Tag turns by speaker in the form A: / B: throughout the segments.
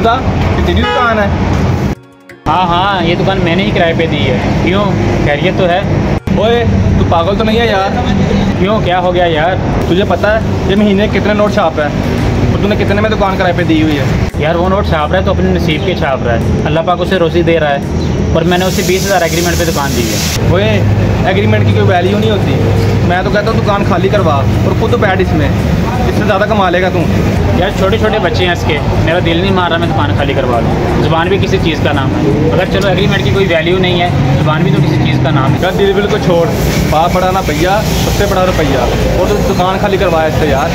A: हमजा, ये तेरी दुकान है?
B: हाँ हाँ, ये दुकान मैंने ही किराए पे दी है। क्यों, खैरियत तो है?
A: ओए तू पागल तो नहीं है यार?
B: क्यों, क्या हो गया यार?
A: तुझे पता है ये महीने कितने नोट छाप है और तूने कितने में दुकान किराए पे दी हुई है?
B: यार वो नोट छाप रहा है तो अपने नसीब के छाप रहा है, अल्लाह पाक उसे रोज़ी दे रहा है। और मैंने उसे 20,000 एग्रीमेंट पे दुकान दी है।
A: ओए एग्रीमेंट की कोई वैल्यू नहीं होती। मैं तो कहता हूँ दुकान खाली करवा और खुद बैठ इसमें, इससे ज़्यादा कमा लेगा तू।
B: यार छोटे छोटे बच्चे हैं इसके, मेरा दिल नहीं मार रहा मैं दुकान खाली करवा लूँ। ज़ुबान भी किसी चीज़ का नाम है। अगर चलो एग्रीमेंट की कोई वैल्यू नहीं है, ज़ुबान भी तो किसी चीज़ का नाम है।
A: यार दिल बिल्कुल छोड़, बाप बड़ा ना भैया, सबसे बड़ा रुपया, और तो दुकान खाली करवाया इससे यार।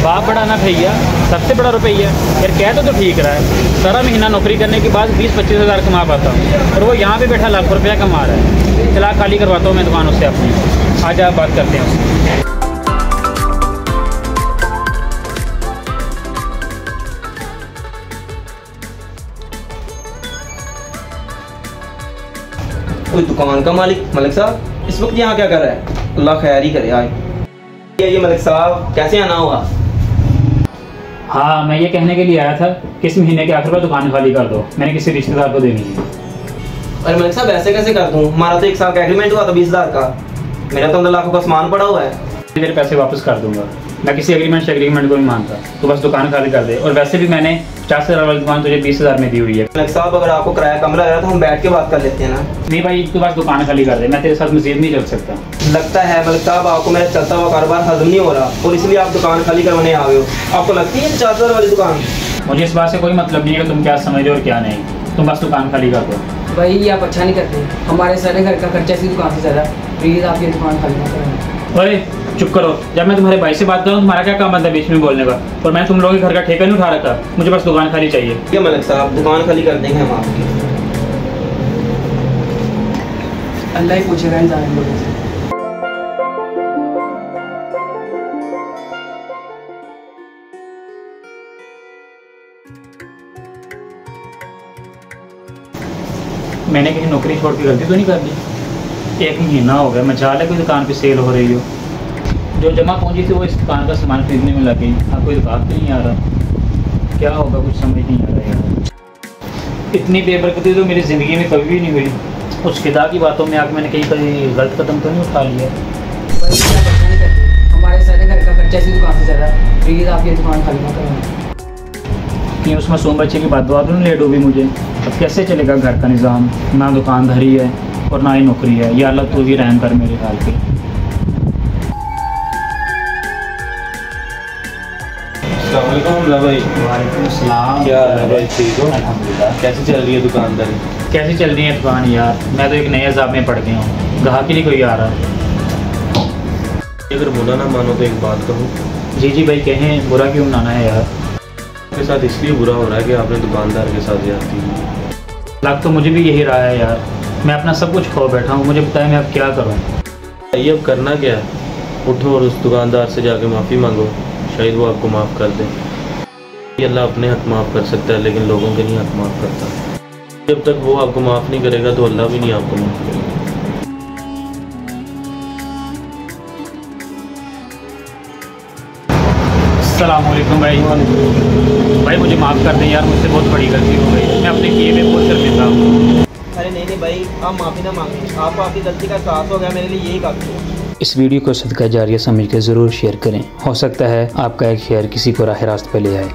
B: बाप बड़ा ना भैया, सबसे बड़ा रुपया। यार कह तो ठीक रहा है, सारा महीना नौकरी करने के बाद 20-25 हज़ार कमा पाता हूँ और वो यहाँ पे बैठा लाख रुपया कमा रहा है। चला खाली करवाता हूँ मैं दुकान उससे अपनी। आज आप बात करते हैं उससे।
C: कोई दुकान का मालिक मलिक साहब इस वक्त यहाँ क्या कर रहा है? अल्लाह खैर ही करे। आए ये मलिक साहब, कैसे आना हुआ?
B: हाँ, मैं ये कहने के लिए आया था कि इस महीने के आखिर पर दुकान खाली कर दो, मैंने किसी रिश्तेदार को देनी है।
C: अरे मलिक साहब ऐसे कैसे कर दूँ? हमारा तो 1 साल का एग्रीमेंट हुआ था 20,000 का। मेरा तो 15 लाख का सामान पड़ा हुआ है।
B: तेरे पैसे वापस कर दूंगा, मैं किसी एग्रीमेंट को नहीं मानता। तो बस दुकान खाली कर दे। और वैसे भी मैंने 50,000 वाली दुकान तुझे 20,000 में दी हुई है।
C: मलिक साहब अगर आपको किराया कम लग रहा है तो हम बैठ के बात कर लेते हैं ना।
B: नहीं भाई, तू बस दुकान खाली कर दे, मैं तेरे साथ मज़ीद नहीं चल सकता।
C: लगता है मलिक साहब आपको मेरा चलता हुआ कारोबार हजम नहीं हो रहा और इसलिए आप दुकान खाली करवाने आ गए हो। आपको लगती है 50,000 वाली दुकान?
B: मुझे इस बात से कोई मतलब नहीं है कि तुम क्या समझ रहे हो और क्या नहीं। तुम बस दुकान खाली कर दो।
D: भाई ये आप अच्छा नहीं करते, हमारे सारे घर का खर्चा इसी दुकान से ज़्यादा। प्लीज़ आप ये दुकान खाली ना करें।
B: अरे चुप करो, जब मैं तुम्हारे भाई से बात करूँ तुम्हारा क्या काम बनता है बीच में बोलने का? और मैं तुम लोगों के घर का ठेका नहीं उठा रखा, मुझे बस दुकान खाली चाहिए।
C: क्या मलिक साहब, दुकान खाली कर देंगे हम आपकी।
D: अल्लाह ही पूछेगा इन सारे लोगों से।
B: मैंने कहीं नौकरी छोड़ के गलती तो नहीं कर दी? 1 महीना हो गया, मजाल है कोई दुकान पे सेल हो रही हो। जो जमा पूंजी थी वो इस दुकान का सामान खरीदने में लग गई। अब कोई दुकान तो नहीं आ रहा, क्या होगा कुछ समझ नहीं आ रहा यार। इतनी बेबरकती तो मेरी ज़िंदगी में कभी भी नहीं हुई। उस खुदा की बातों में आके मैंने कहीं गलत कदम तो नहीं उठा लिया?
D: भाई ये आप अच्छा नहीं करते, हमारे सारे घर का खर्चा इसी दुकान से ज़्यादा। प्लीज़ आप ये दुकान खाली ना करें।
B: कि उस मासूम बच्चे की बात तो नहीं लेट होगी मुझे। अब कैसे चलेगा घर का निज़ाम? ना दुकानदारी है और ना ही नौकरी है। या अल्लाह तू भी रहम कर मेरे हाल पे।
A: भाई
B: वालेकुम अस्सलाम।
A: क्या है भाई, ठीक हो?
B: अल्हम्दुलिल्लाह।
A: कैसे चल रही है दुकानदारी?
B: कैसी चल रही है दुकान यार? मैं तो एक नए अज़ाब में पड़ गया हूँ, ग्राहक ही नहीं कोई आ रहा।
A: अगर बुरा ना मानो तो एक बात कहूँ।
B: जी जी भाई कहें, बुरा क्यों मनाना है यार?
A: आपके साथ इसलिए बुरा हो रहा है कि आपने दुकानदार के साथ ज्यादती की।
B: लग तो मुझे भी यही रहा है यार, मैं अपना सब कुछ खो बैठा हूँ। मुझे बताएं मैं अब क्या करूँ?
A: ये अब करना क्या है? उठो और उस दुकानदार से जाके माफ़ी मांगो, शायद वो आपको माफ़ कर दे। ये अल्लाह अपने हक माफ़ कर सकता है लेकिन लोगों के नहीं हक माफ़ करता। जब तक वो आपको माफ़ नहीं करेगा तो अल्लाह भी नहीं आपको माफ़ करेगा।
B: अस्सलाम वालेकुम भाई मुझे माफ़ कर दें यार, मुझसे बहुत बड़ी गलती हो गई। मैं अपने किए में बहुत शर्मिंदा हूँ।
C: अरे नहीं भाई, आप माफ़ी ना मांगें, आपको आपकी गलती का एहसास हो गया, मेरे लिए यही काफ़ी है।
B: इस वीडियो को सदका जारिया समझ कर ज़रूर शेयर करें। हो सकता है आपका एक शेयर किसी को राह रास्त पे ले आए।